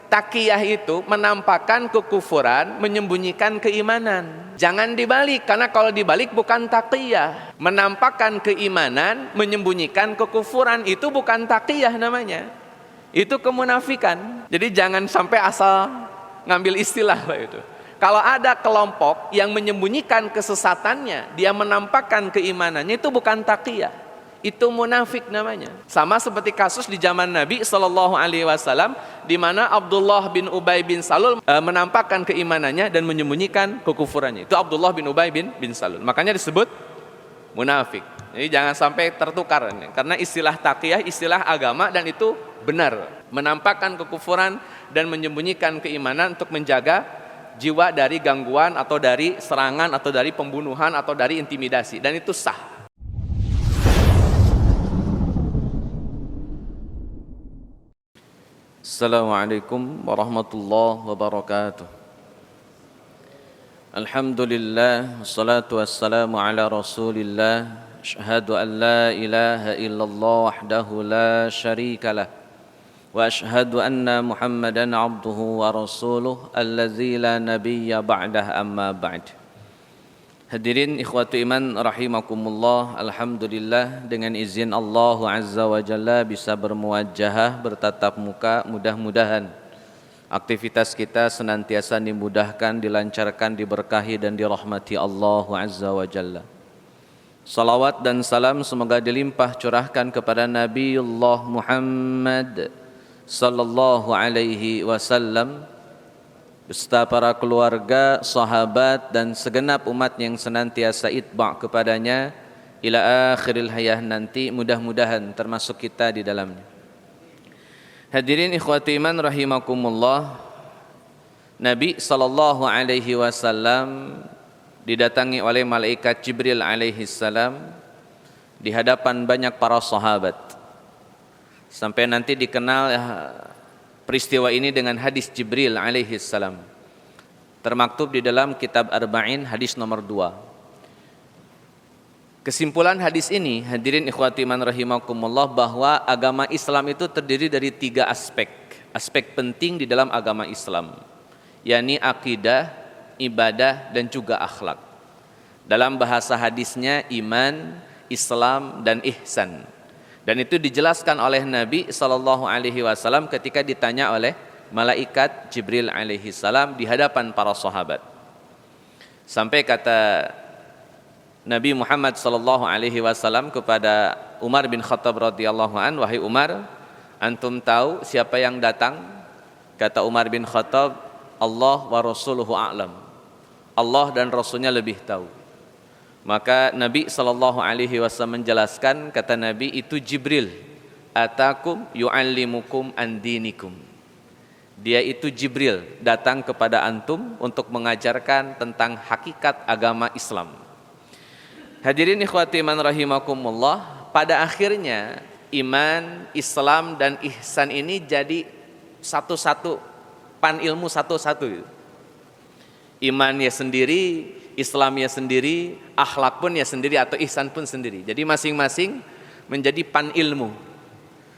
Taqiyah itu menampakkan kekufuran, menyembunyikan keimanan. Jangan dibalik, karena kalau dibalik bukan taqiyah. Menampakkan keimanan, menyembunyikan kekufuran, itu bukan taqiyah namanya. Itu kemunafikan. Jadi jangan sampai asal ngambil istilah itu. Kalau ada kelompok yang menyembunyikan kesesatannya, dia menampakkan keimanannya, itu bukan taqiyah. Itu munafik namanya. Sama seperti kasus di zaman Nabi SAW, di mana Abdullah bin Ubay bin Salul menampakkan keimanannya dan menyembunyikan kekufurannya. Itu Abdullah bin Ubay bin Salul. Makanya disebut munafik. Jadi jangan sampai tertukar, karena istilah taqiyah istilah agama, dan itu benar. Menampakkan kekufuran dan menyembunyikan keimanan untuk menjaga jiwa dari gangguan atau dari serangan atau dari pembunuhan atau dari intimidasi, dan itu sah. Assalamualaikum warahmatullahi wabarakatuh. Alhamdulillah, wassalatu wassalamu ala rasulillah. Asyhadu an la ilaha illallah wahdahu la syarikalah, wa asyhadu anna muhammadan abduhu wa rasuluh allazi la nabiyya ba'dah, amma ba'd. Hadirin ikhwatu iman rahimakumullah, alhamdulillah dengan izin Allah Azza wa Jalla bisa bermuwajahah, bertatap muka. Mudah-mudahan aktivitas kita senantiasa dimudahkan, dilancarkan, diberkahi dan dirahmati Allah Azza wa Jalla. Salawat dan salam semoga dilimpah curahkan kepada Nabiullah Muhammad sallallahu alaihi wasallam beserta para keluarga, sahabat dan segenap umat yang senantiasa itba' kepadanya ila akhiril hayah nanti, mudah-mudahan termasuk kita di dalamnya. Hadirin ikhwati iman rahimakumullah, Nabi sallallahu alaihi wasallam didatangi oleh malaikat Jibril alaihi salam di hadapan banyak para sahabat. Sampai nanti dikenal peristiwa ini dengan hadis Jibril alaihi salam. Termaktub di dalam kitab Arba'in hadis nomor 2. Kesimpulan hadis ini, hadirin ikhwati man rahimakumullah, bahwa agama Islam itu terdiri dari 3 aspek. Aspek penting di dalam agama Islam, yakni akidah, ibadah dan juga akhlak. Dalam bahasa hadisnya iman, Islam dan ihsan. Dan itu dijelaskan oleh Nabi SAW ketika ditanya oleh malaikat Jibril alaihi salam di hadapan para sahabat. Sampai kata Nabi Muhammad SAW kepada Umar bin Khattab radhiyallahu an, wahai Umar, antum tahu siapa yang datang? Kata Umar bin Khattab, Allah wa rasuluhu a'lam. Allah dan Rasulnya lebih tahu. Maka Nabi SAW menjelaskan, kata Nabi, itu Jibril, atakum yu'allimukum an dinikum. Dia itu Jibril, datang kepada antum untuk mengajarkan tentang hakikat agama Islam. Hadirin ikhwati man rahimakumullah, pada akhirnya iman, Islam dan ihsan ini jadi satu-satu, pan ilmu satu-satu. Imannya sendiri, Islamnya sendiri, akhlak pun ya sendiri, atau ihsan pun sendiri. Jadi masing-masing menjadi pan ilmu.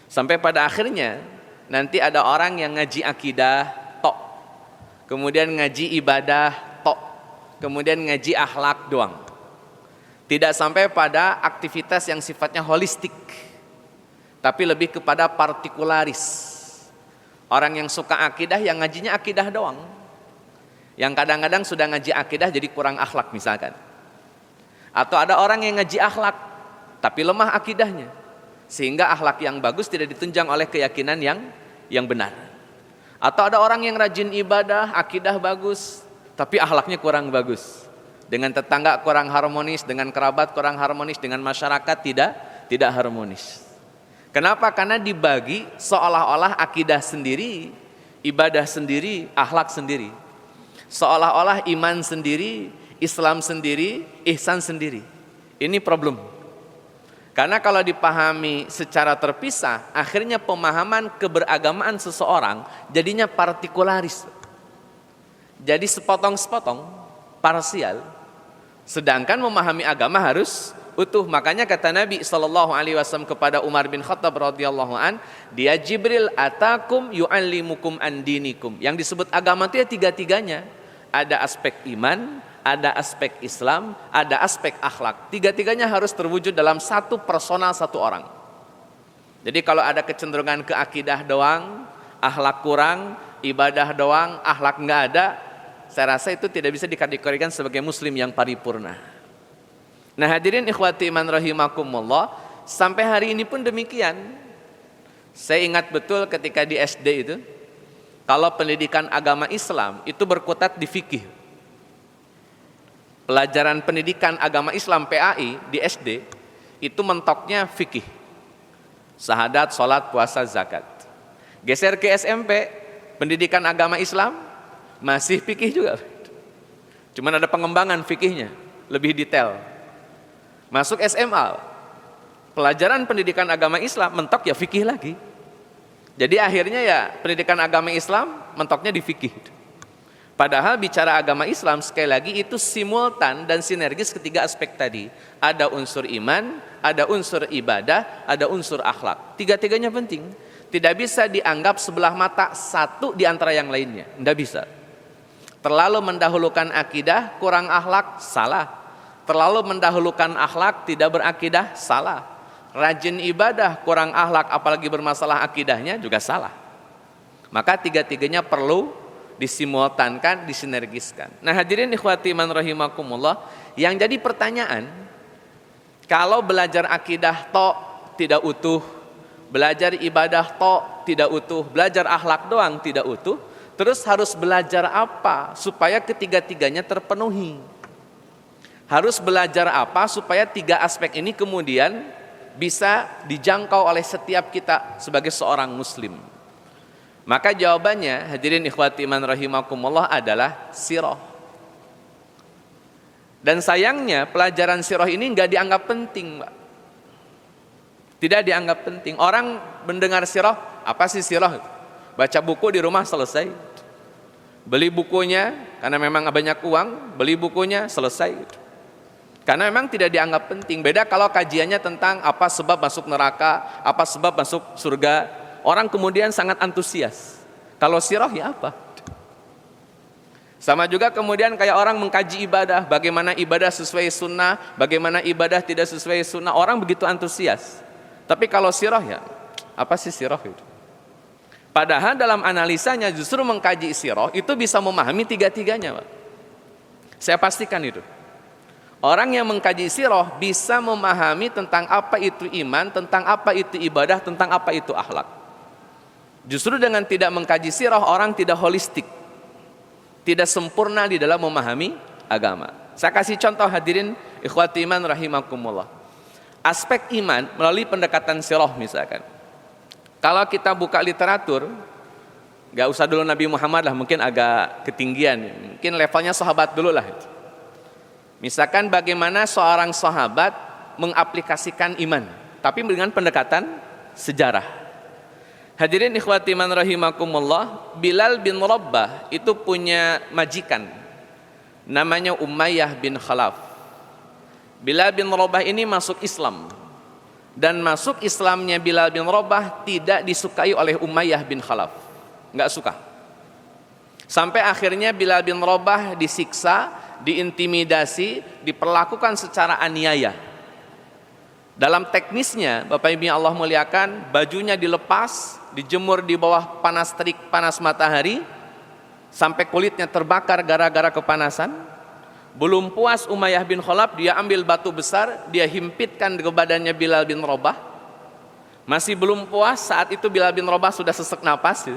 Sampai pada akhirnya nanti ada orang yang ngaji akidah tok, kemudian ngaji ibadah tok, kemudian ngaji akhlak doang. Tidak sampai pada aktivitas yang sifatnya holistik, tapi lebih kepada partikularis. Orang yang suka akidah yang ngajinya akidah doang. Yang kadang-kadang sudah ngaji akidah jadi kurang akhlak misalkan. Atau ada orang yang ngaji akhlak tapi lemah akidahnya, sehingga akhlak yang bagus tidak ditunjang oleh keyakinan yang benar. Atau ada orang yang rajin ibadah, akidah bagus, tapi akhlaknya kurang bagus. Dengan tetangga kurang harmonis, dengan kerabat kurang harmonis, dengan masyarakat tidak harmonis. Kenapa? Karena dibagi seolah-olah akidah sendiri, ibadah sendiri, akhlak sendiri. Seolah-olah iman sendiri, Islam sendiri, ihsan sendiri. Ini problem. Karena kalau dipahami secara terpisah, akhirnya pemahaman keberagamaan seseorang jadinya partikularis. Jadi sepotong-sepotong, parsial. Sedangkan memahami agama harus utuh. Makanya kata Nabi SAW kepada Umar bin Khattab radhiyallahu an, dia Jibril atakum yu'allimukum an dinikum. Yang disebut agama itu ya tiga-tiganya. Ada aspek iman, ada aspek Islam, ada aspek akhlak. Tiga-tiganya harus terwujud dalam satu personal satu orang. Jadi kalau ada kecenderungan ke akidah doang, akhlak kurang, ibadah doang, akhlak nggak ada, saya rasa itu tidak bisa dikategorikan sebagai muslim yang paripurna. Nah hadirin ikhwati iman rahimakumullah, sampai hari ini pun demikian. Saya ingat betul ketika di SD itu, kalau pendidikan agama Islam itu berkutat di fikih. Pelajaran pendidikan agama Islam PAI di SD itu mentoknya fikih. Syahadat, sholat, puasa, zakat. Geser ke SMP, pendidikan agama Islam masih fikih juga. Cuman ada pengembangan fikihnya, lebih detail. Masuk SMA, pelajaran pendidikan agama Islam mentok ya fikih lagi. Jadi akhirnya ya pendidikan agama Islam mentoknya di fikih. Padahal bicara agama Islam sekali lagi itu simultan dan sinergis ketiga aspek tadi. Ada unsur iman, ada unsur ibadah, ada unsur akhlak. Tiga-tiganya penting. Tidak bisa dianggap sebelah mata satu di antara yang lainnya. Tidak bisa. Terlalu mendahulukan akidah, kurang akhlak, salah. Terlalu mendahulukan akhlak, tidak berakidah, salah. Rajin ibadah, kurang akhlak, apalagi bermasalah akidahnya juga salah. Maka tiga-tiganya perlu disimultankan, disinergiskan. Nah hadirin ikhwati man rahimakumullah, yang jadi pertanyaan, kalau belajar akidah tok tidak utuh, belajar ibadah tok tidak utuh, belajar akhlak doang tidak utuh, terus harus belajar apa supaya ketiga-tiganya terpenuhi? Harus belajar apa supaya tiga aspek ini kemudian bisa dijangkau oleh setiap kita sebagai seorang muslim? Maka jawabannya hadirin ikhwati man rahimakumullah adalah sirah. Dan sayangnya pelajaran sirah ini enggak dianggap penting, Pak. Tidak dianggap penting. Orang mendengar sirah, apa sih sirah? Baca buku di rumah selesai. Beli bukunya karena memang banyak uang, beli bukunya selesai. Karena memang tidak dianggap penting. Beda kalau kajiannya tentang apa sebab masuk neraka, apa sebab masuk surga, orang kemudian sangat antusias. Kalau sirah ya apa? Sama juga kemudian kayak orang mengkaji ibadah, bagaimana ibadah sesuai sunnah, bagaimana ibadah tidak sesuai sunnah, orang begitu antusias. Tapi kalau sirah ya, apa sih sirah itu? Padahal dalam analisanya justru mengkaji sirah itu bisa memahami tiga-tiganya, Pak. Saya pastikan itu. Orang yang mengkaji sirah bisa memahami tentang apa itu iman, tentang apa itu ibadah, tentang apa itu akhlak. Justru dengan tidak mengkaji sirah, orang tidak holistik, tidak sempurna di dalam memahami agama. Saya kasih contoh hadirin ikhwati iman rahimakumullah. Aspek iman melalui pendekatan sirah misalkan. Kalau kita buka literatur, gak usah dulu Nabi Muhammad lah, mungkin agak ketinggian, mungkin levelnya sahabat dulu lah. Misalkan bagaimana seorang sahabat mengaplikasikan iman, tapi dengan pendekatan sejarah. Hadirin ikhwati man rahimakumullah, Bilal bin Rabah itu punya majikan, namanya Umayyah bin Khalaf. Bilal bin Rabah ini masuk Islam, dan masuk Islamnya Bilal bin Rabah tidak disukai oleh Umayyah bin Khalaf, nggak suka. Sampai akhirnya Bilal bin Rabah disiksa, diintimidasi, diperlakukan secara aniaya. Dalam teknisnya, Bapak Ibu yang Allah muliakan, bajunya dilepas, dijemur di bawah panas terik, panas matahari, sampai kulitnya terbakar gara-gara kepanasan. Belum puas Umayyah bin Khalaf, dia ambil batu besar, dia himpitkan ke badannya Bilal bin Rabah. Masih belum puas, saat itu Bilal bin Rabah sudah sesek napas.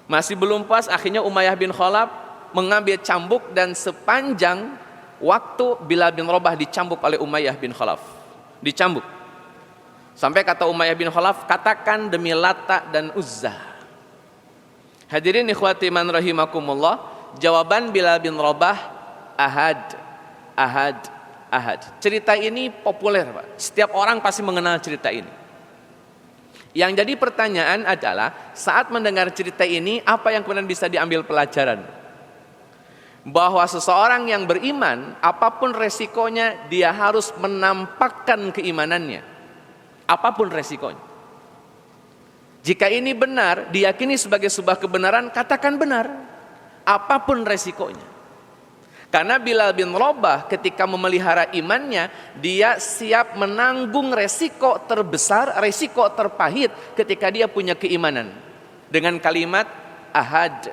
Masih belum puas, akhirnya Umayyah bin Khalaf mengambil cambuk, dan sepanjang waktu Bilal bin Rabah dicambuk oleh Umayyah bin Khalaf. Dicambuk. Sampai kata Umayyah bin Khalaf, katakan demi Lata dan Uzza. Hadirin ikhwati man rahimakumullah, jawaban Bilal bin Rabah, ahad, ahad, ahad. Cerita ini populer, Pak. Setiap orang pasti mengenal cerita ini. Yang jadi pertanyaan adalah, saat mendengar cerita ini, apa yang kemudian bisa diambil pelajaran? bahwa seseorang yang beriman, apapun resikonya, dia harus menampakkan keimanannya. Apapun resikonya. Jika ini benar, diyakini sebagai sebuah kebenaran, katakan benar. Apapun resikonya. Karena Bilal bin Rabah ketika memelihara imannya, dia siap menanggung resiko terbesar, resiko terpahit ketika dia punya keimanan. Dengan kalimat ahad,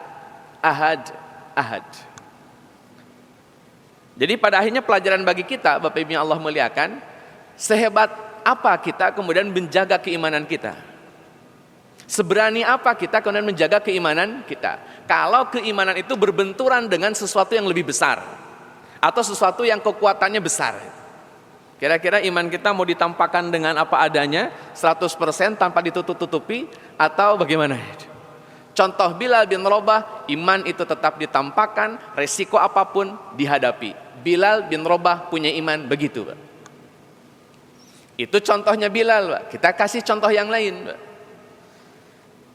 ahad, ahad. Jadi pada akhirnya pelajaran bagi kita, Bapak Ibu yang Allah muliakan, sehebat apa kita kemudian menjaga keimanan kita? Seberani apa kita kemudian menjaga keimanan kita? Kalau keimanan itu berbenturan dengan sesuatu yang lebih besar, atau sesuatu yang kekuatannya besar. Kira-kira iman kita mau ditampakkan dengan apa adanya, 100% tanpa ditutup-tutupi, atau bagaimana? Contoh Bilal bin Rabah, iman itu tetap ditampakkan, resiko apapun dihadapi. Bilal bin Rabah punya iman begitu, Pak. Itu contohnya Bilal, Pak. Kita kasih contoh yang lain, Pak.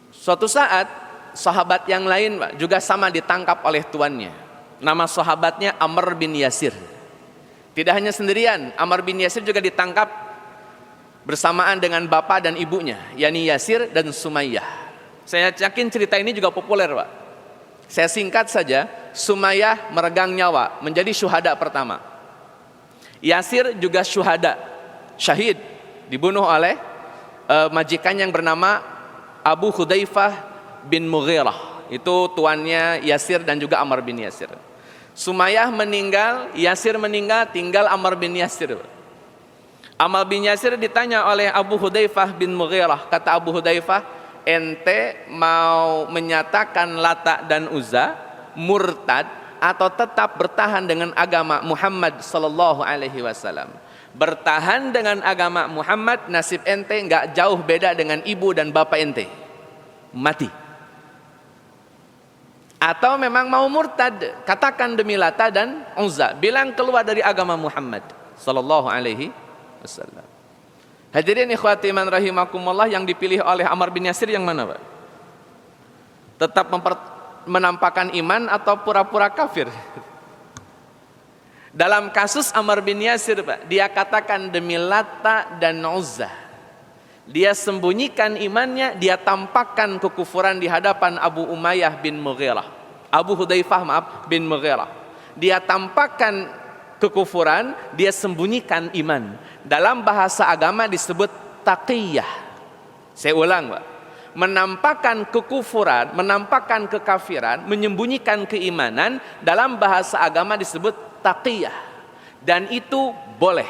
Suatu saat sahabat yang lain, Pak, juga sama ditangkap oleh tuannya. Nama sahabatnya Amr bin Yasir. Tidak hanya sendirian, Amr bin Yasir juga ditangkap bersamaan dengan bapak dan ibunya, yakni Yasir dan Sumayyah. Saya yakin cerita ini juga populer, Pak. Saya singkat saja, Sumayyah meregang nyawa, menjadi syuhada pertama. Yasir juga syuhada, syahid, dibunuh oleh majikan yang bernama Abu Hudzaifah bin Mughirah. Itu tuannya Yasir dan juga Amr bin Yasir. Sumayyah meninggal, Yasir meninggal, tinggal Amr bin Yasir. Amr bin Yasir ditanya oleh Abu Hudzaifah bin Mughirah. Kata Abu Hudzaifah, ente mau menyatakan Lata dan Uzza murtad atau tetap bertahan dengan agama Muhammad sallallahu alaihi wasallam? Bertahan dengan agama Muhammad, nasib ente enggak jauh beda dengan ibu dan bapak ente. Mati. Atau memang mau murtad, katakan demi Lata dan Uzza, bilang keluar dari agama Muhammad sallallahu alaihi wasallam. Hadirin ikhwati man rahimakumullah, yang dipilih oleh Amr bin Yasir yang mana, Pak? Tetap menampakkan iman atau pura-pura kafir? Dalam kasus Amr bin Yasir, Pak, dia katakan demi Lata dan Uzza. Dia sembunyikan imannya, dia tampakkan kekufuran di hadapan Abu Umayyah bin Mughirah. Abu Hudzaifah bin Mughirah. Dia tampakkan kekufuran, dia sembunyikan iman. Dalam bahasa agama disebut taqiyah. Saya ulang, Pak. Menampakkan kekufuran, menampakkan kekafiran, menyembunyikan keimanan, dalam bahasa agama disebut taqiyah. Dan itu boleh.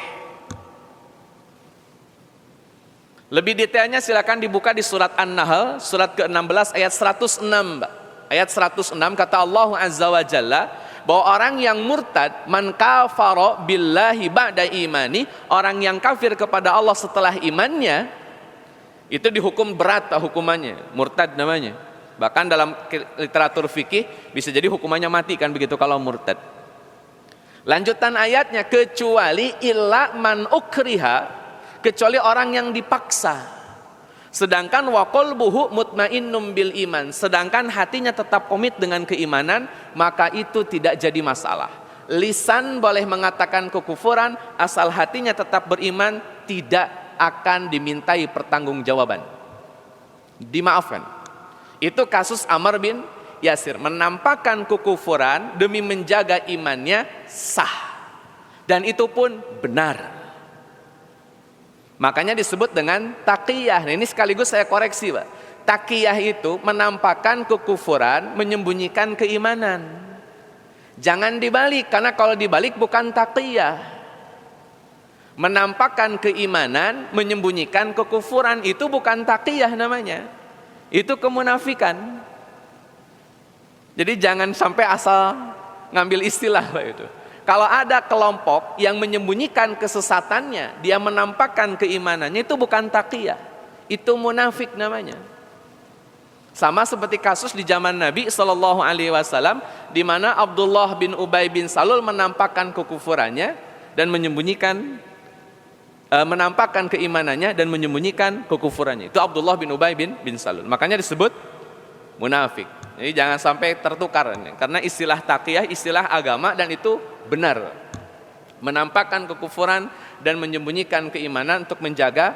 Lebih detailnya silakan dibuka di surat An-Nahl, surat ke-16 ayat 106, Mbak. Ayat 106 kata Allah Azza wa Jalla bahwa orang yang murtad, man kafara billahi ba'da imani, orang yang kafir kepada Allah setelah imannya, itu dihukum berat hukumannya, murtad namanya. Bahkan dalam literatur fikih bisa jadi hukumannya mati kan begitu kalau murtad. Lanjutan ayatnya, kecuali illa man ukriha, kecuali orang yang dipaksa. Sedangkan wa qalbuhu mutmainnum bil iman, sedangkan hatinya tetap komit dengan keimanan, maka itu tidak jadi masalah. Lisan boleh mengatakan kekufuran, asal hatinya tetap beriman, tidak akan dimintai pertanggungjawaban, dimaafkan. Itu kasus Amr bin Yasir, menampakkan kekufuran demi menjaga imannya, sah, dan itu pun benar. Makanya disebut dengan taqiyah. Nah, ini sekaligus saya koreksi, Pak. Taqiyah itu menampakkan kekufuran, menyembunyikan keimanan. Jangan dibalik, karena kalau dibalik bukan taqiyah. Menampakkan keimanan, menyembunyikan kekufuran, itu bukan taqiyah namanya. Itu kemunafikan. Jadi jangan sampai asal ngambil istilah, Pak, itu. Kalau ada kelompok yang menyembunyikan kesesatannya, dia menampakkan keimanannya, itu bukan taqiyah, itu munafik namanya. Sama seperti kasus di zaman Nabi Shallallahu Alaihi Wasallam, di mana Abdullah bin Ubay bin Salul menampakkan kekufurannya dan menampakkan keimanannya dan menyembunyikan kekufurannya. Itu Abdullah bin Ubay bin Salul. Makanya disebut munafik. Jadi jangan sampai tertukar, karena istilah taqiyah istilah agama dan itu benar. Menampakkan kekufuran dan menyembunyikan keimanan untuk menjaga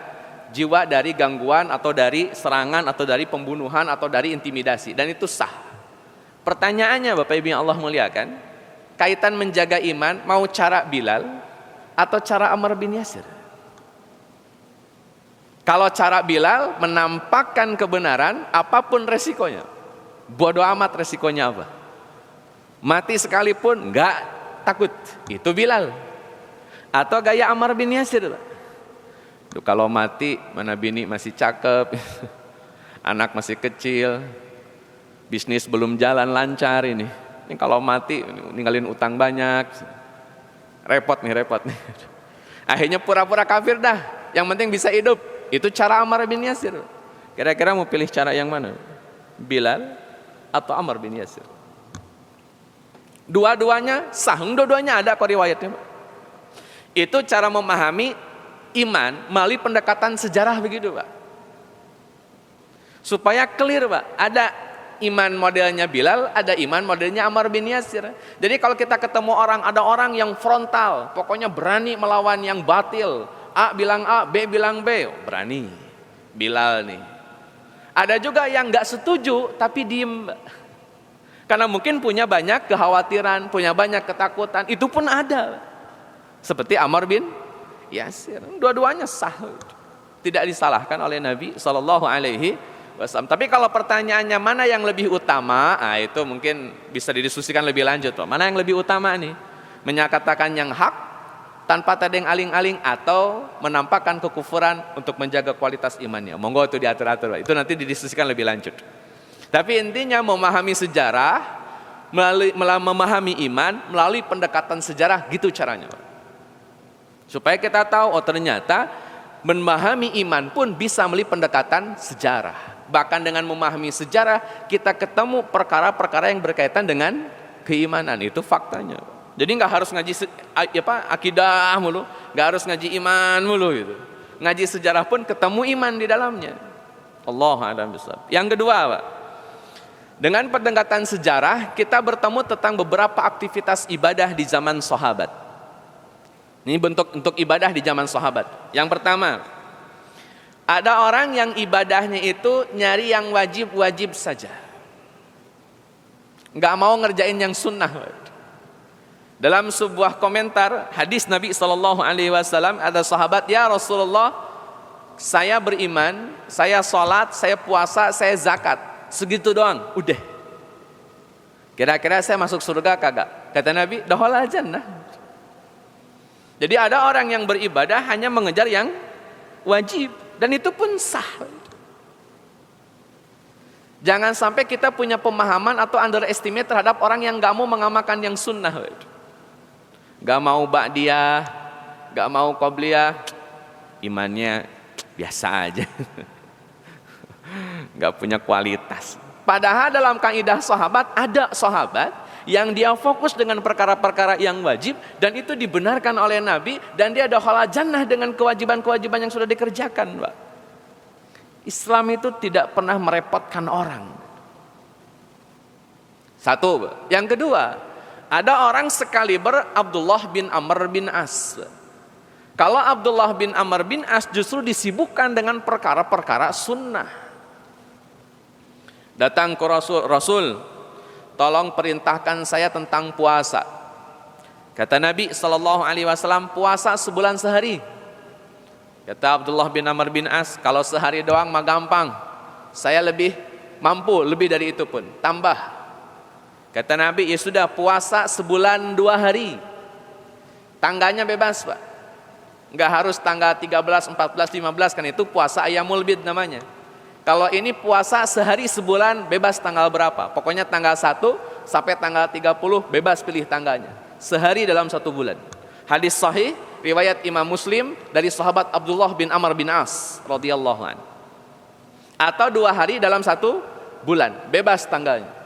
jiwa dari gangguan atau dari serangan atau dari pembunuhan atau dari intimidasi, dan itu sah. Pertanyaannya Bapak Ibu yang Allah muliakan, kaitan menjaga iman mau cara Bilal atau cara Ammar bin Yasir? Kalau cara Bilal menampakkan kebenaran apapun resikonya, bodoh amat resikonya apa, mati sekalipun enggak takut, itu Bilal. Atau gaya Ammar bin Yasir, Duh, kalau mati mana bini masih cakep, anak masih kecil, bisnis belum jalan lancar ini kalau mati ninggalin utang banyak, repot nih. Akhirnya pura-pura kafir dah, yang penting bisa hidup. Itu cara Ammar bin Yasir. Kira-kira mau pilih cara yang mana? Bilal atau Ammar bin Yasir? Dua-duanya sah, dua-duanya ada kok riwayatnya. Itu cara memahami iman melalui pendekatan sejarah begitu, Pak. Supaya clear, Pak. Ada iman modelnya Bilal, ada iman modelnya Ammar bin Yasir. Jadi kalau kita ketemu orang, ada orang yang frontal, pokoknya berani melawan yang batil. A bilang A, B bilang B, berani. Bilal nih. Ada juga yang nggak setuju tapi diem, karena mungkin punya banyak kekhawatiran, punya banyak ketakutan. Itu pun ada. Seperti Ammar bin Yasir. Dua-duanya sah, tidak disalahkan oleh Nabi Shallallahu Alaihi Wasallam. Tapi kalau pertanyaannya mana yang lebih utama, itu mungkin bisa didiskusikan lebih lanjut. Mana yang lebih utama nih? Menyatakan yang hak tanpa tadeng aling-aling atau menampakkan kekufuran untuk menjaga kualitas imannya. Monggo itu diatur-atur, itu nanti didiskusikan lebih lanjut. Tapi intinya memahami sejarah, memahami iman melalui pendekatan sejarah, gitu caranya. Supaya kita tahu, oh ternyata memahami iman pun bisa melalui pendekatan sejarah. Bahkan dengan memahami sejarah, kita ketemu perkara-perkara yang berkaitan dengan keimanan. Itu faktanya. Jadi nggak harus ngaji akidah mulu, nggak harus ngaji iman mulu gitu. Ngaji sejarah pun ketemu iman di dalamnya. Allah a'lam bishawab. Yang kedua, Pak, dengan pendekatan sejarah kita bertemu tentang beberapa aktivitas ibadah di zaman sahabat. Ini bentuk untuk ibadah di zaman sahabat. Yang pertama, ada orang yang ibadahnya itu nyari yang wajib-wajib saja, nggak mau ngerjain yang sunnah. Dalam sebuah komentar hadis Nabi SAW, ada sahabat, ya Rasulullah, saya beriman, saya sholat, saya puasa, saya zakat, segitu doang, udah. Kira-kira saya masuk surga kagak? Kata Nabi, dakhala jannah. Jadi ada orang yang beribadah hanya mengejar yang wajib, dan itu pun sah. Jangan sampai kita punya pemahaman atau underestimate terhadap orang yang gak mau mengamalkan yang sunnah. Gak mau ba'diyah, gak mau qobliyah, imannya biasa aja, gak punya kualitas. Padahal dalam kaidah sahabat, ada sahabat yang dia fokus dengan perkara-perkara yang wajib, dan itu dibenarkan oleh Nabi, dan dia dakhala jannah dengan kewajiban-kewajiban yang sudah dikerjakan, Pak. Islam itu tidak pernah merepotkan orang. Satu, Pak. Yang kedua, ada orang sekaliber Abdullah bin Amr bin As. Kalau Abdullah bin Amr bin As justru disibukkan dengan perkara-perkara sunnah. Datang ke Rasul, tolong perintahkan saya tentang puasa. Kata Nabi SAW, puasa sebulan sehari. Kata Abdullah bin Amr bin As, kalau sehari doang mah gampang, saya lebih mampu, lebih dari itu pun, tambah. Kata Nabi, ya sudah, puasa sebulan 2 hari. Tangganya bebas, Pak. Nggak harus tanggal 13, 14, 15, kan itu puasa Ayyamul Bid namanya. Kalau ini puasa sehari sebulan, bebas tanggal berapa. Pokoknya tanggal 1 sampai tanggal 30, bebas pilih tanggalnya. Sehari dalam 1 bulan. Hadis sahih, riwayat Imam Muslim dari sahabat Abdullah bin Amr bin As radhiyallahu anhu. Atau 2 hari dalam 1 bulan, bebas tanggalnya.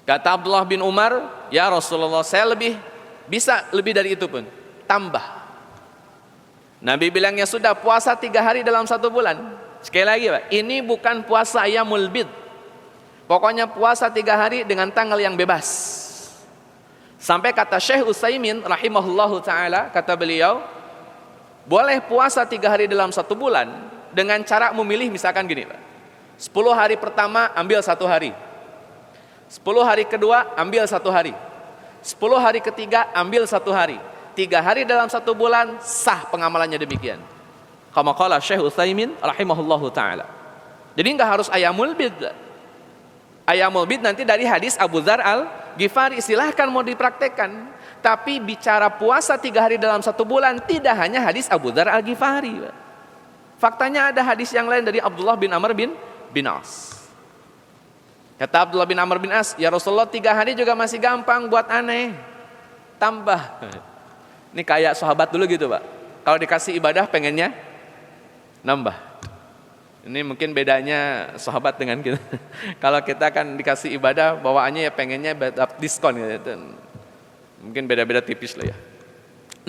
Kata Abdullah bin Umar, ya Rasulullah, saya bisa lebih dari itu pun, tambah. Nabi bilang, ya sudah, puasa 3 hari dalam 1 bulan. Sekali lagi, Pak, ini bukan puasa Ayyamul Bid. Pokoknya puasa 3 hari dengan tanggal yang bebas. Sampai kata Syekh Utsaimin rahimahullahu ta'ala, kata beliau, boleh puasa 3 hari dalam 1 bulan dengan cara memilih misalkan gini Pak. 10 hari pertama ambil 1 hari, 10 hari kedua ambil 1 hari, 10 hari ketiga ambil 1 hari. 3 hari dalam 1 bulan sah pengamalannya demikian. Kama qala Syekh Utsaimin rahimahullahu ta'ala. Jadi enggak harus ayamul bid. Ayamul bid nanti dari hadis Abu Dzar Al-Ghifari, silahkan mau dipraktekkan. Tapi bicara puasa 3 hari dalam 1 bulan tidak hanya hadis Abu Dzar Al-Ghifari. Faktanya ada hadis yang lain dari Abdullah bin Amr bin As. Kata Abdullah bin Amr bin As, ya Rasulullah 3 hari juga masih gampang buat aneh. Tambah. Ini kayak sahabat dulu gitu Pak. Kalau dikasih ibadah pengennya nambah. Ini mungkin bedanya sahabat dengan kita. Kalau kita kan dikasih ibadah bawaannya ya pengennya diskon gitu. Mungkin beda-beda tipis lah ya.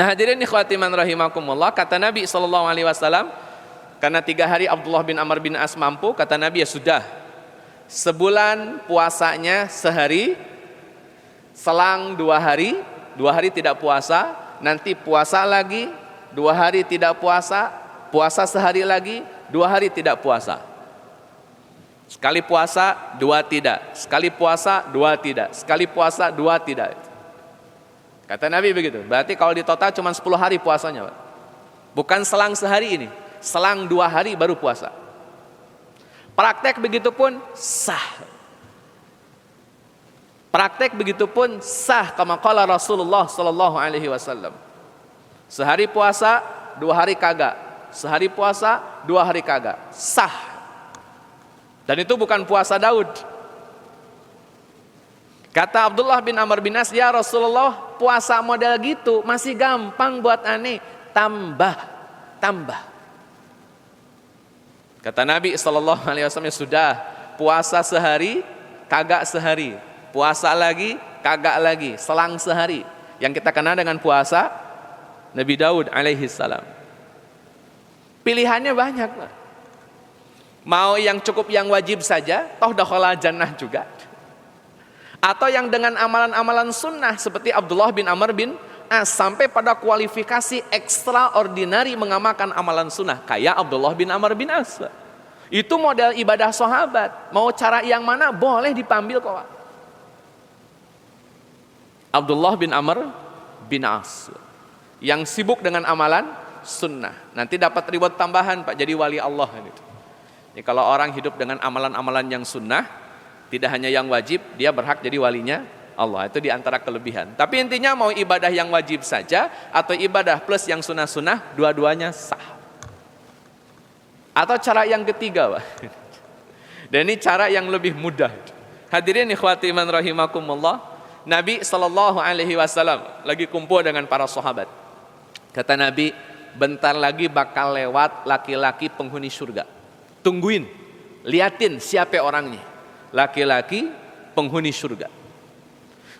Nah hadirin ikhwati man rahimakumullah, kata Nabi SAW, karena 3 hari Abdullah bin Amr bin As mampu, kata Nabi ya sudah, sebulan puasanya sehari, selang 2 hari, 2 hari tidak puasa, nanti puasa lagi, 2 hari tidak puasa, puasa sehari lagi, 2 hari tidak puasa. Sekali puasa, 2 tidak. Sekali puasa, 2 tidak. Sekali puasa, 2 tidak. Kata Nabi begitu. Berarti kalau di total cuma 10 hari puasanya Pak. Bukan selang sehari ini. Selang 2 hari baru puasa. Praktek begitu pun sah. Praktek begitu pun sah, kama qala Rasulullah sallallahu alaihi wasallam. Sehari puasa, 2 hari kagak. Sehari puasa, 2 hari kagak. Sah. Dan itu bukan puasa Daud. Kata Abdullah bin Amr bin As, ya Rasulullah, puasa model gitu masih gampang buat aneh. Tambah. Kata Nabi sallallahu alaihi wasallam, sudah, puasa sehari, kagak sehari. Puasa lagi, kagak lagi, selang sehari. Yang kita kenal dengan puasa Nabi Daud alaihi salam. Pilihannya banyak Pak. Mau yang cukup yang wajib saja, toh dakhala jannah juga. Atau yang dengan amalan-amalan sunnah seperti Abdullah bin Amr bin As, sampai pada kualifikasi extraordinary mengamalkan amalan sunnah kayak Abdullah bin Amr bin As. Itu model ibadah sahabat. Mau cara yang mana boleh diambil kok Pak. Abdullah bin Amr bin As yang sibuk dengan amalan sunnah, nanti dapat reward tambahan Pak, jadi wali Allah gitu. Jadi kalau orang hidup dengan amalan-amalan yang sunnah, tidak hanya yang wajib, dia berhak jadi walinya Allah. Itu diantara kelebihan. Tapi intinya mau ibadah yang wajib saja atau ibadah plus yang sunnah-sunnah, dua-duanya sah. Atau cara yang ketiga Pak, dan ini cara yang lebih mudah. Hadirin ikhwati man rahimakumullah, Nabi SAW lagi kumpul dengan para sahabat. Kata Nabi, bentar lagi bakal lewat laki-laki penghuni surga. Tungguin, liatin siapa orangnya. Laki-laki penghuni surga.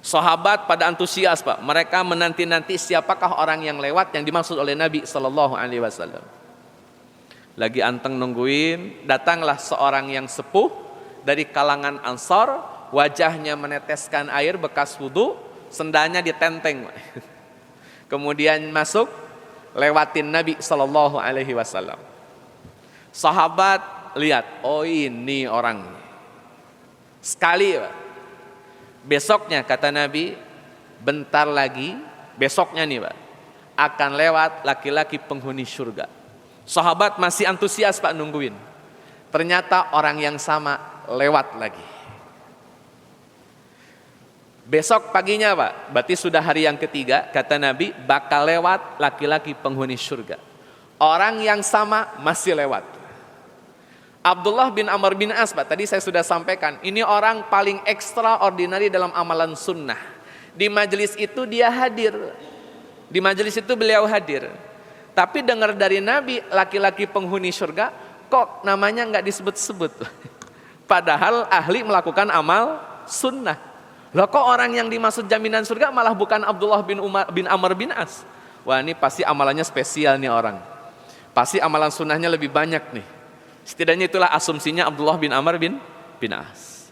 Sahabat pada antusias Pak. Mereka menanti-nanti siapakah orang yang lewat yang dimaksud oleh Nabi SAW. Lagi anteng nungguin, datanglah seorang yang sepuh dari kalangan Ansar. Wajahnya meneteskan air bekas wudu, sendalnya ditenteng. Kemudian masuk, lewatin Nabi SAW. Sahabat lihat, oh ini orang. Sekali, besoknya kata Nabi, bentar lagi, besoknya nih Pak, akan lewat laki-laki penghuni surga. Sahabat masih antusias Pak nungguin. Ternyata orang yang sama lewat lagi. Besok paginya Pak, berarti sudah hari yang ketiga, kata Nabi, bakal lewat laki-laki penghuni surga. Orang yang sama masih lewat. Abdullah bin Amr bin As Pak, tadi saya sudah sampaikan, ini orang paling extraordinary dalam amalan sunnah. Di majelis itu dia hadir. Di majelis itu beliau hadir. Tapi dengar dari Nabi, laki-laki penghuni surga, kok namanya nggak disebut-sebut. Padahal ahli melakukan amal sunnah. Loh kok orang yang dimaksud jaminan surga malah bukan Abdullah bin Amr bin As. Wah ini pasti amalannya spesial nih orang. Pasti amalan sunnahnya lebih banyak nih. Setidaknya itulah asumsinya Abdullah bin Amr bin As.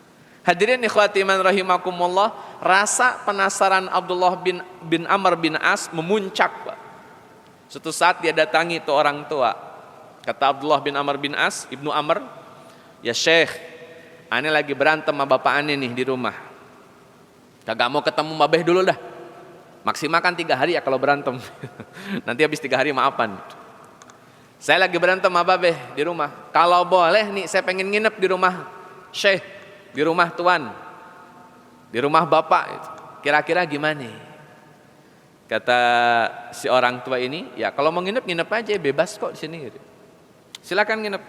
Hadirin ikhwati man rahimakumullah, rasa penasaran Abdullah bin Amr bin As memuncak, Pak. Suatu saat dia datangi itu orang tua. Kata Abdullah bin Amr bin As, Ibnu Amr, "Ya Syekh, ane lagi berantem sama bapak ane nih di rumah. Kagak mau ketemu babeh dulu dah. Maksimal kan 3 hari ya kalau berantem. Nanti habis 3 hari maafan. Saya lagi berantem sama babeh di rumah. Kalau boleh nih saya pengen nginep di rumah Syekh, di rumah tuan, di rumah bapak. Kira-kira gimana?" Kata si orang tua ini, "Ya kalau mau nginep aja, bebas kok di sini. Silakan nginep.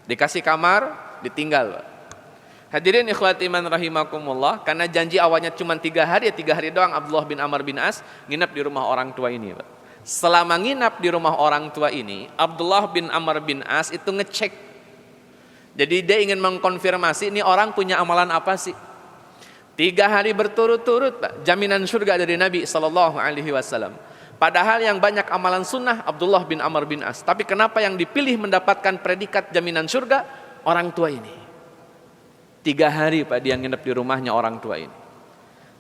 Dikasih kamar, ditinggal." Hadirin ikhwati man rahimakumullah, karena janji awalnya cuma 3 hari, ya 3 hari doang Abdullah bin Amr bin As nginep di rumah orang tua ini, Pak. Selama nginep di rumah orang tua ini, Abdullah bin Amr bin As itu ngecek. Jadi dia ingin mengkonfirmasi ini orang punya amalan apa sih. 3 hari berturut-turut, Pak, jaminan surga dari Nabi SAW. Padahal yang banyak amalan sunnah Abdullah bin Amr bin As. Tapi kenapa yang dipilih mendapatkan predikat jaminan surga? Orang tua ini. 3 hari, Pak, dia nginep di rumahnya orang tua ini.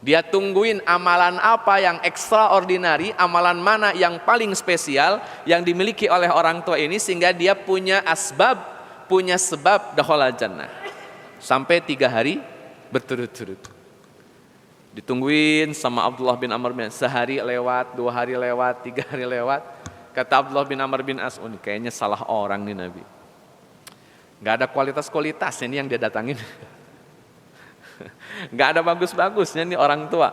Dia tungguin amalan apa yang extraordinary, amalan mana yang paling spesial yang dimiliki oleh orang tua ini sehingga dia punya asbab, punya sebab dakhala jannah. Sampai 3 hari berturut-turut. Ditungguin sama Abdullah bin Amr bin As. Sehari lewat, 2 hari lewat, 3 hari lewat. Kata Abdullah bin Amr bin As, "Oh ini kayaknya salah orang nih Nabi. Gak ada kualitas-kualitasnya nih yang dia datangin. Gak ada bagus-bagusnya nih orang tua.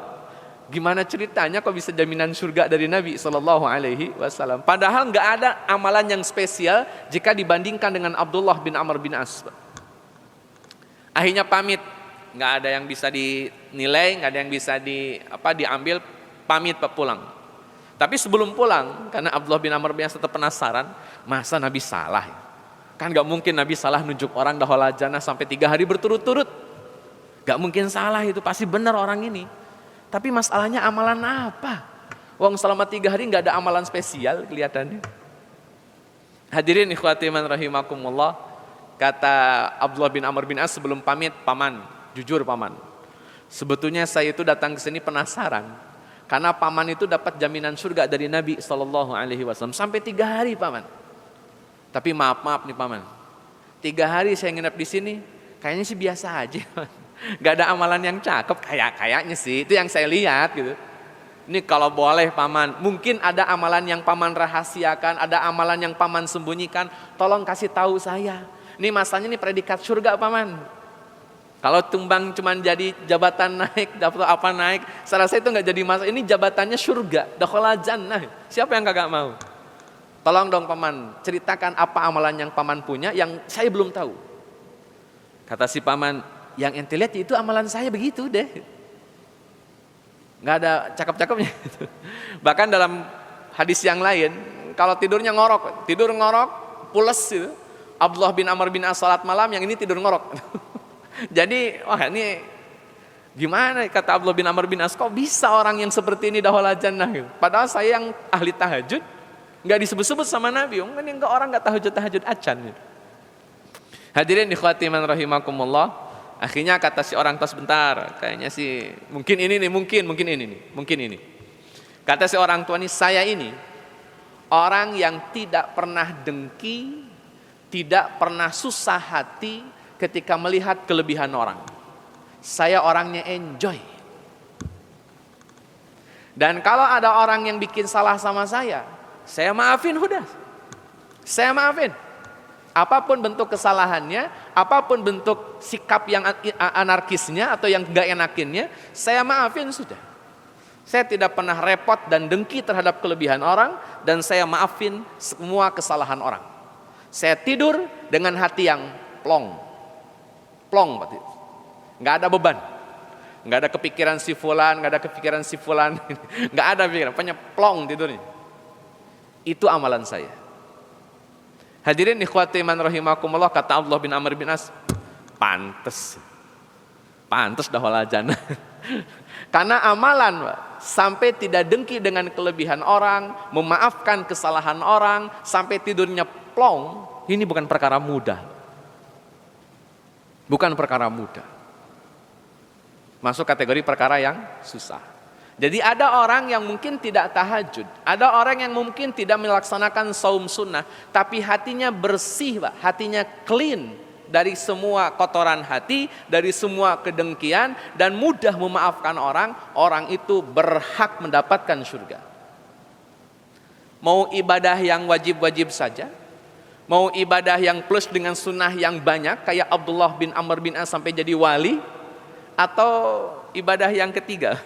Gimana ceritanya kok bisa jaminan surga dari Nabi SAW? Padahal gak ada amalan yang spesial jika dibandingkan dengan Abdullah bin Amr bin As." Akhirnya pamit. Gak ada yang bisa dinilai, gak ada yang bisa diambil, pamit Pak pulang. Tapi sebelum pulang, karena Abdullah bin Amr bin As tetap penasaran, masa Nabi salah ya? Kan gak mungkin Nabi salah nunjuk orang dakhala jannah sampai 3 hari berturut-turut. Gak mungkin salah, itu pasti benar orang ini. Tapi masalahnya amalan apa? Wong selama 3 hari gak ada amalan spesial kelihatannya. Hadirin ikhwati man rahimakumullah, kata Abdullah bin Amr bin As sebelum pamit, "Paman, jujur paman, sebetulnya saya itu datang ke sini penasaran. Karena paman itu dapat jaminan surga dari Nabi SAW sampai 3 hari paman. Tapi maaf nih paman, 3 hari saya nginep di sini, kayaknya sih biasa aja. Gak ada amalan yang cakep, kayaknya sih, itu yang saya lihat gitu. Ini kalau boleh paman, mungkin ada amalan yang paman rahasiakan, ada amalan yang paman sembunyikan, tolong kasih tahu saya. Ini masanya nih predikat surga paman. Kalau tumbang cuman jadi jabatan naik, dapat apa naik, saya rasa itu nggak jadi masalah. Ini jabatannya surga, dakhala jannah. Siapa yang kagak mau? Tolong dong paman, ceritakan apa amalan yang paman punya yang saya belum tahu." Kata si paman, "Yang ente lihat itu amalan saya begitu deh. Nggak ada cakep-cakepnya." Bahkan dalam hadis yang lain, kalau tidurnya ngorok, pules gitu. Abdullah bin Amr bin As salat malam, yang ini tidur ngorok. Jadi, wah ini gimana, kata Abdullah bin Amr bin As, kok bisa orang yang seperti ini dakhala jannah gitu. Padahal saya yang ahli tahajud, nggak disebut-sebut sama Nabi. Ini orang nggak tahajud acan gitu. Hadirin ikhwati man rahimakumullah, akhirnya kata si orang tua, "Sebentar, kayaknya sih mungkin ini nih. Kata si orang tua ini, "Saya ini orang yang tidak pernah dengki, tidak pernah susah hati ketika melihat kelebihan orang. Saya orangnya enjoy. Dan kalau ada orang yang bikin salah sama saya maafin udah. Saya maafin. Apapun bentuk kesalahannya, apapun bentuk sikap yang anarkisnya atau yang gak enakinnya, saya maafin sudah. Saya tidak pernah repot dan dengki terhadap kelebihan orang, dan saya maafin semua kesalahan orang. Saya tidur dengan hati yang plong, nggak ada beban, nggak ada kepikiran si fulan, nggak ada pikiran, pokoknya plong tidurnya. Itu amalan saya." Hadirin ikhwati man rahimakumullah, kata Abdullah bin Amr bin As, pantes dakhala jannah. Karena amalan, Pak, sampai tidak dengki dengan kelebihan orang, memaafkan kesalahan orang, sampai tidurnya plong, ini bukan perkara mudah. Masuk kategori perkara yang susah. Jadi ada orang yang mungkin tidak tahajud, ada orang yang mungkin tidak melaksanakan saum sunnah, tapi hatinya bersih, Pak, hatinya clean dari semua kotoran hati, dari semua kedengkian, dan mudah memaafkan orang, orang itu berhak mendapatkan surga. Mau ibadah yang wajib-wajib saja, mau ibadah yang plus dengan sunnah yang banyak, kayak Abdullah bin Amr bin As sampai jadi wali, atau ibadah yang ketiga,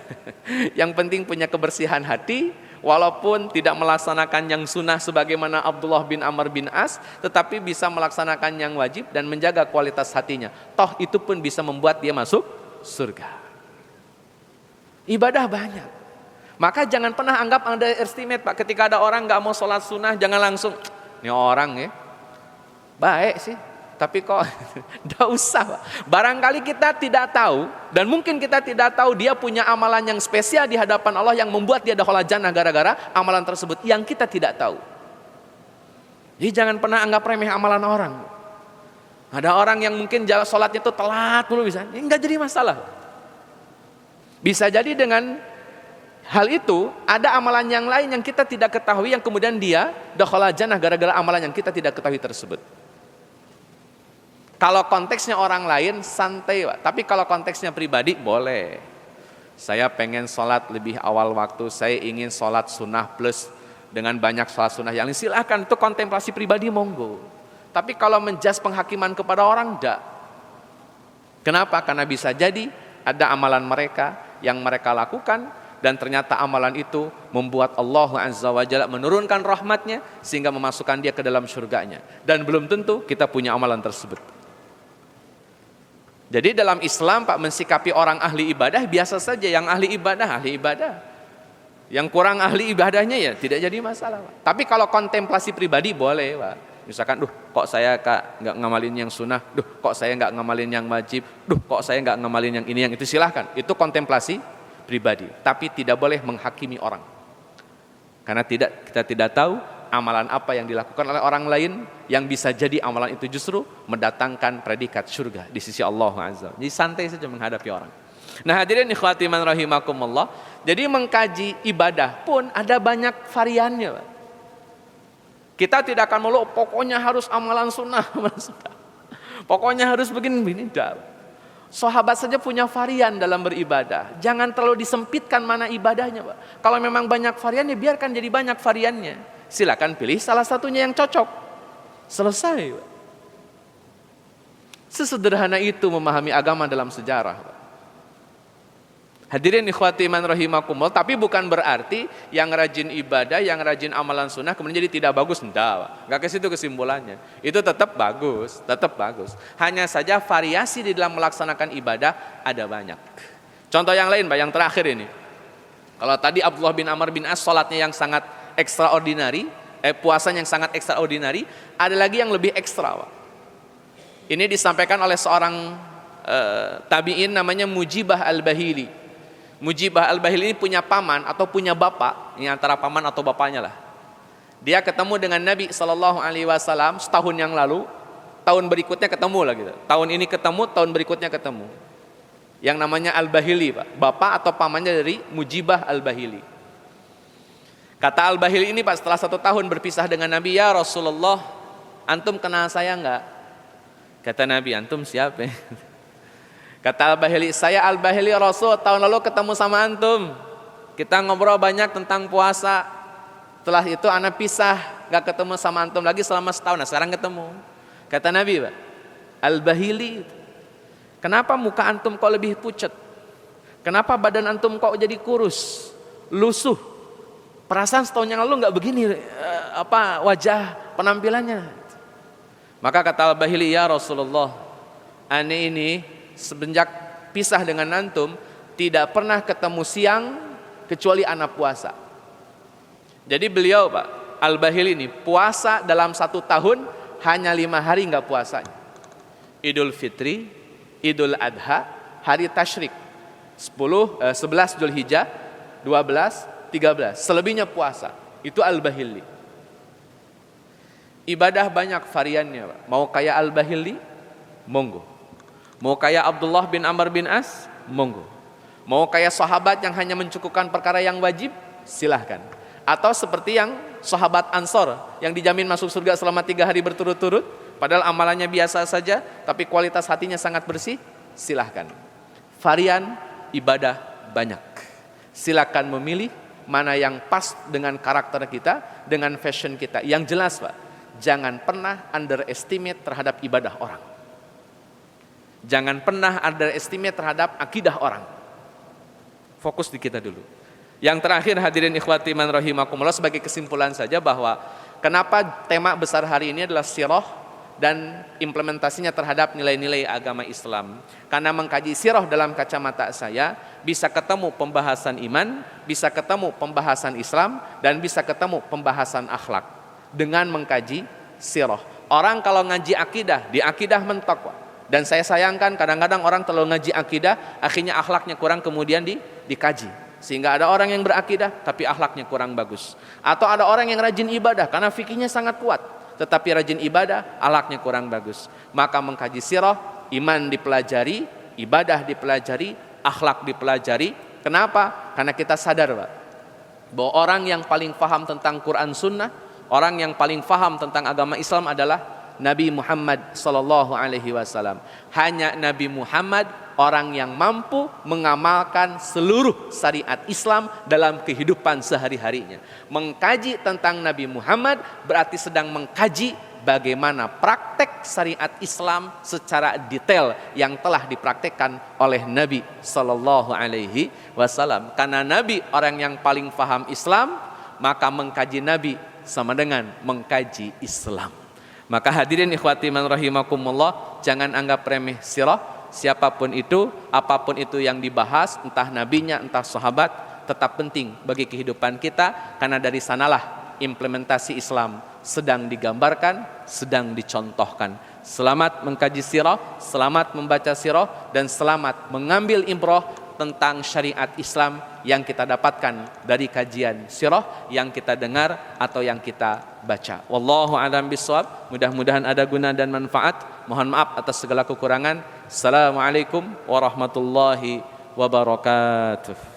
yang penting punya kebersihan hati, walaupun tidak melaksanakan yang sunnah sebagaimana Abdullah bin Amr bin As, tetapi bisa melaksanakan yang wajib dan menjaga kualitas hatinya. Toh itu pun bisa membuat dia masuk surga. Ibadah banyak. Maka jangan pernah anggap underestimate, Pak. Ketika ada orang gak mau sholat sunnah, jangan langsung, ini orang ya, baik sih, tapi kok tidak usah, Pak. Barangkali kita tidak tahu, dan mungkin kita tidak tahu dia punya amalan yang spesial di hadapan Allah yang membuat dia dakhala jannah gara-gara amalan tersebut yang kita tidak tahu. Jadi jangan pernah anggap remeh amalan orang. Ada orang yang mungkin jalan sholatnya itu telat dulu bisa, enggak jadi masalah. Bisa jadi dengan hal itu ada amalan yang lain yang kita tidak ketahui yang kemudian dia dakhala jannah gara-gara amalan yang kita tidak ketahui tersebut. Kalau konteksnya orang lain santai, Pak. Tapi kalau konteksnya pribadi boleh. Saya pengen sholat lebih awal waktu, saya ingin sholat sunnah plus dengan banyak sholat sunnah yang lain, silahkan, itu kontemplasi pribadi, monggo. Tapi kalau menjas penghakiman kepada orang, enggak. Kenapa? Karena bisa jadi ada amalan mereka yang mereka lakukan dan ternyata amalan itu membuat Allah Azza wa Jalla menurunkan rahmatnya sehingga memasukkan dia ke dalam surganya. Dan belum tentu kita punya amalan tersebut. Jadi dalam Islam, Pak, mensikapi orang ahli ibadah biasa saja. Yang ahli ibadah. Yang kurang ahli ibadahnya ya tidak jadi masalah, Pak. Tapi kalau kontemplasi pribadi boleh, Pak. Misalkan, kok saya nggak ngamalin yang sunnah, kok saya nggak ngamalin yang wajib, kok saya nggak ngamalin yang ini, yang itu, silahkan. Itu kontemplasi pribadi. Tapi tidak boleh menghakimi orang. Karena kita tidak tahu amalan apa yang dilakukan oleh orang lain yang bisa jadi amalan itu justru mendatangkan predikat surga di sisi Allah Azza. Jadi santai saja menghadapi orang. Nah, hadirin ikhwati man rahimakumullah, jadi mengkaji ibadah pun ada banyak variannya, Pak. Kita tidak akan melulu pokoknya harus amalan sunnah. Pokoknya harus begini. Tidak. Sahabat saja punya varian dalam beribadah. Jangan terlalu disempitkan mana ibadahnya, Pak. Kalau memang banyak variannya, biarkan jadi banyak variannya. Silakan pilih salah satunya yang cocok. Selesai, Pak. Sesederhana itu memahami agama dalam sejarah, Pak. Hadirin ikhwati man rahimakumullah, tapi bukan berarti yang rajin ibadah, yang rajin amalan sunnah kemudian jadi tidak bagus. Enggak ke situ kesimpulannya. Itu tetap bagus. Hanya saja variasi di dalam melaksanakan ibadah ada banyak. Contoh yang lain, Pak, yang terakhir ini. Kalau tadi Abdullah bin Amr bin As salatnya yang sangat extraordinary, puasanya yang sangat extraordinary, ada lagi yang lebih ekstra, Pak. Ini disampaikan oleh seorang tabi'in namanya Mujibah al-Bahili. Mujibah al-Bahili ini punya paman atau punya bapak, ini antara paman atau bapaknya lah. Dia ketemu dengan Nabi SAW setahun yang lalu, tahun berikutnya ketemu lah gitu. Tahun ini ketemu, tahun berikutnya ketemu. Yang namanya al-Bahili, Pak. Bapak atau pamannya dari Mujibah al-Bahili. Kata al-Bahili ini, Pak, setelah 1 tahun berpisah dengan Nabi, ya Rasulullah, antum kenal saya enggak? Kata Nabi, antum siapa? Kata al-Bahili, saya al-Bahili Rasul, tahun lalu ketemu sama antum. Kita ngobrol banyak tentang puasa. Setelah itu anak pisah, gak ketemu sama antum lagi selama setahun. Nah, sekarang ketemu. Kata Nabi, Pak, al-Bahili, kenapa muka antum kok lebih pucat? Kenapa badan antum kok jadi kurus, lusuh? Perasaan setahun yang lalu gak begini wajah penampilannya. Maka kata al-Bahili, ya Rasulullah, ane ini semenjak pisah dengan antum tidak pernah ketemu siang kecuali anak puasa. Jadi beliau, Pak, al-Bahili ini puasa dalam 1 tahun hanya 5 hari nggak puasanya. Idul Fitri, Idul Adha, hari Tasyrik, 11 Dzulhijjah, 12, 13. Selebihnya puasa. Itu al-Bahili. Ibadah banyak variannya, Pak. Mau kayak al-Bahili, monggo. Mau kayak Abdullah bin Amr bin As, monggo. Mau kayak sahabat yang hanya mencukupkan perkara yang wajib, silahkan. Atau seperti yang sahabat Ansor yang dijamin masuk surga selama 3 hari berturut-turut, padahal amalannya biasa saja, tapi kualitas hatinya sangat bersih, silahkan. Varian ibadah banyak. Silahkan memilih mana yang pas dengan karakter kita, dengan fashion kita. Yang jelas Pak, jangan pernah underestimate terhadap ibadah orang. Jangan pernah underestimate terhadap akidah orang. Fokus di kita dulu. Yang terakhir hadirin ikhwati man rahimakumullah, sebagai kesimpulan saja bahwa kenapa tema besar hari ini adalah sirah dan implementasinya terhadap nilai-nilai agama Islam. Karena mengkaji sirah dalam kacamata saya bisa ketemu pembahasan iman, bisa ketemu pembahasan Islam, dan bisa ketemu pembahasan akhlak dengan mengkaji sirah. Orang kalau ngaji akidah, di akidah mentok Pak. Dan saya sayangkan kadang-kadang orang terlalu ngaji akidah, akhirnya akhlaknya kurang kemudian dikaji. Sehingga ada orang yang berakidah tapi akhlaknya kurang bagus. Atau ada orang yang rajin ibadah karena fikihnya sangat kuat, tetapi rajin ibadah, akhlaknya kurang bagus. Maka mengkaji sirah, iman dipelajari, ibadah dipelajari, akhlak dipelajari. Kenapa? Karena kita sadar Pak, bahwa orang yang paling paham tentang Quran Sunnah, orang yang paling paham tentang agama Islam adalah Nabi Muhammad sallallahu alaihi wasallam. Hanya Nabi Muhammad orang yang mampu mengamalkan seluruh syariat Islam dalam kehidupan sehari-harinya. Mengkaji tentang Nabi Muhammad berarti sedang mengkaji bagaimana praktek syariat Islam secara detail yang telah dipraktekkan oleh Nabi sallallahu alaihi wasallam. Karena Nabi orang yang paling paham Islam, maka mengkaji Nabi sama dengan mengkaji Islam. Maka hadirin ikhwati man rahimakumullah, jangan anggap remeh sirah. Siapapun itu, apapun itu yang dibahas, entah nabinya, entah sahabat, tetap penting bagi kehidupan kita. Karena dari sanalah implementasi Islam sedang digambarkan, sedang dicontohkan. Selamat mengkaji sirah, selamat membaca sirah, dan selamat mengambil ibrah tentang syariat Islam yang kita dapatkan dari kajian sirah yang kita dengar atau yang kita baca. Wallahu a'lam bishawab. Mudah-mudahan ada guna dan manfaat. Mohon maaf atas segala kekurangan. Assalamualaikum warahmatullahi wabarakatuh.